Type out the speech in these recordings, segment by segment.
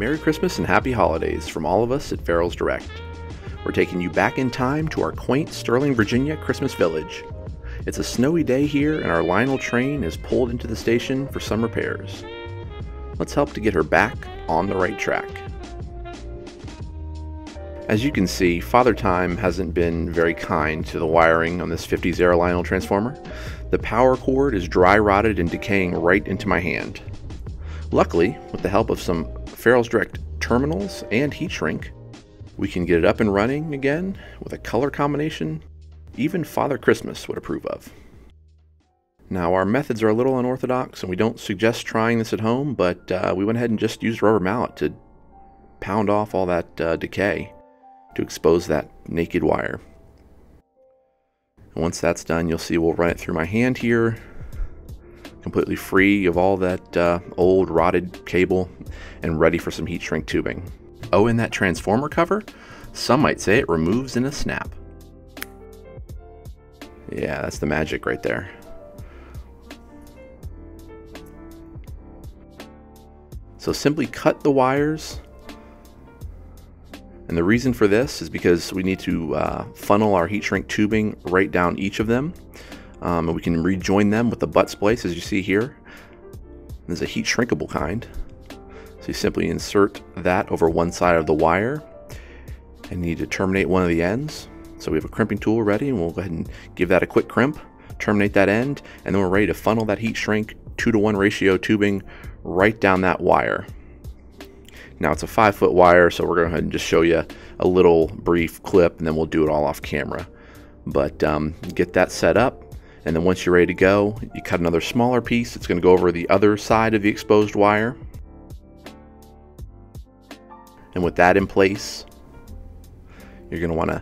Merry Christmas and Happy Holidays from all of us at Farrell's Direct. We're taking you back in time to our quaint Sterling, Virginia Christmas village. It's a snowy day here and our Lionel train is pulled into the station for some repairs. Let's help to get her back on the right track. As you can see, Father Time hasn't been very kind to the wiring on this 50s era Lionel transformer. The power cord is dry rotted and decaying right into my hand. Luckily, with the help of some Farrell's Direct terminals and heat shrink, we can get it up and running again with a color combination even Father Christmas would approve of. Now, our methods are a little unorthodox and we don't suggest trying this at home, but we went ahead and just used a rubber mallet to pound off all that decay to expose that naked wire. And once that's done, you'll see we'll run it through my hand here, completely free of all that old rotted cable and ready for some heat shrink tubing. Oh, and that transformer cover, some might say it removes in a snap. Yeah, that's the magic right there. So simply cut the wires, and the reason for this is because we need to funnel our heat shrink tubing right down each of them, and we can rejoin them with the butt splice as you see here. There's a heat shrinkable kind, so you simply insert that over one side of the wire and you need to terminate one of the ends. So we have a crimping tool ready and we'll go ahead and give that a quick crimp, terminate that end, and then we're ready to funnel that heat shrink 2-to-1 ratio tubing right down that wire. Now it's a 5-foot wire, so we're going to go ahead and just show you a little brief clip and then we'll do it all off camera. But get that set up, and then once you're ready to go, you cut another smaller piece. It's going to go over the other side of the exposed wire. And with that in place, you're going to want to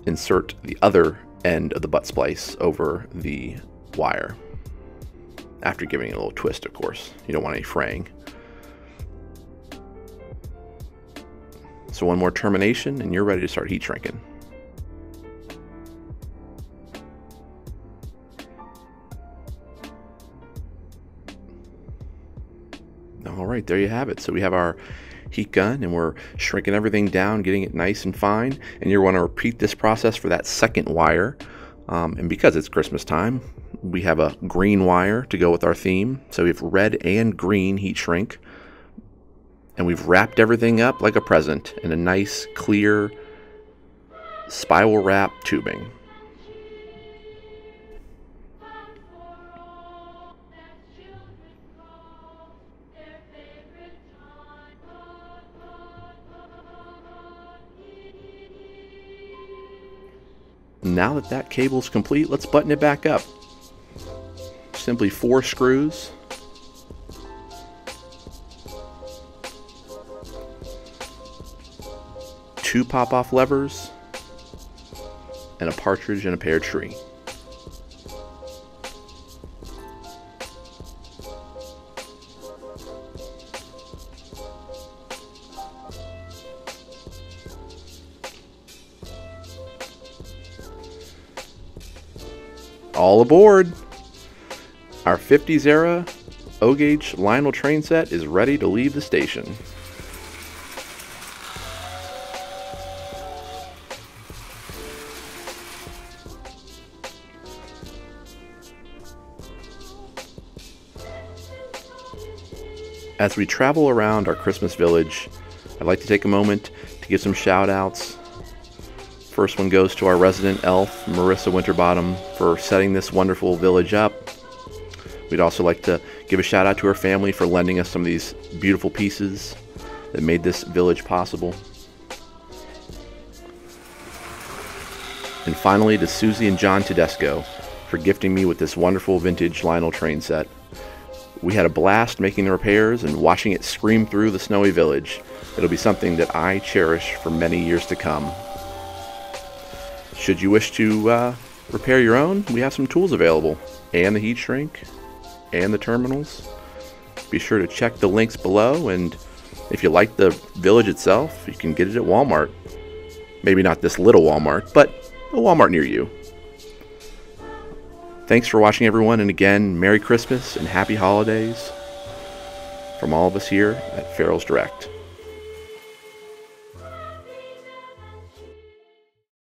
insert the other end of the butt splice over the wire. After giving it a little twist, of course. You don't want any fraying. So one more termination and you're ready to start heat shrinking. Alright, there you have it. So we have our heat gun and we're shrinking everything down, getting it nice and fine, and you're going to repeat this process for that second wire. And because it's Christmas time, we have a green wire to go with our theme. So we have red and green heat shrink, and we've wrapped everything up like a present in a nice clear spiral wrap tubing. Now that that cable's complete, let's button it back up. Simply 4 screws. Two pop-off levers, and a partridge in a pear tree. All aboard! Our 50s era O-gauge Lionel train set is ready to leave the station. As we travel around our Christmas village, I'd like to take a moment to give some shout outs. First one goes to our resident elf, Marisa Winterbottom, for setting this wonderful village up. We'd also like to give a shout out to her family for lending us some of these beautiful pieces that made this village possible. And finally to Susie and John Tedesco for gifting me with this wonderful vintage Lionel train set. We had a blast making the repairs and watching it scream through the snowy village. It'll be something that I cherish for many years to come. Should you wish to repair your own, we have some tools available, and the heat shrink, and the terminals. Be sure to check the links below, and if you like the village itself, you can get it at Walmart. Maybe not this little Walmart, but a Walmart near you. Thanks for watching, everyone, and again, Merry Christmas and Happy Holidays From all of us here at Farrell's Direct.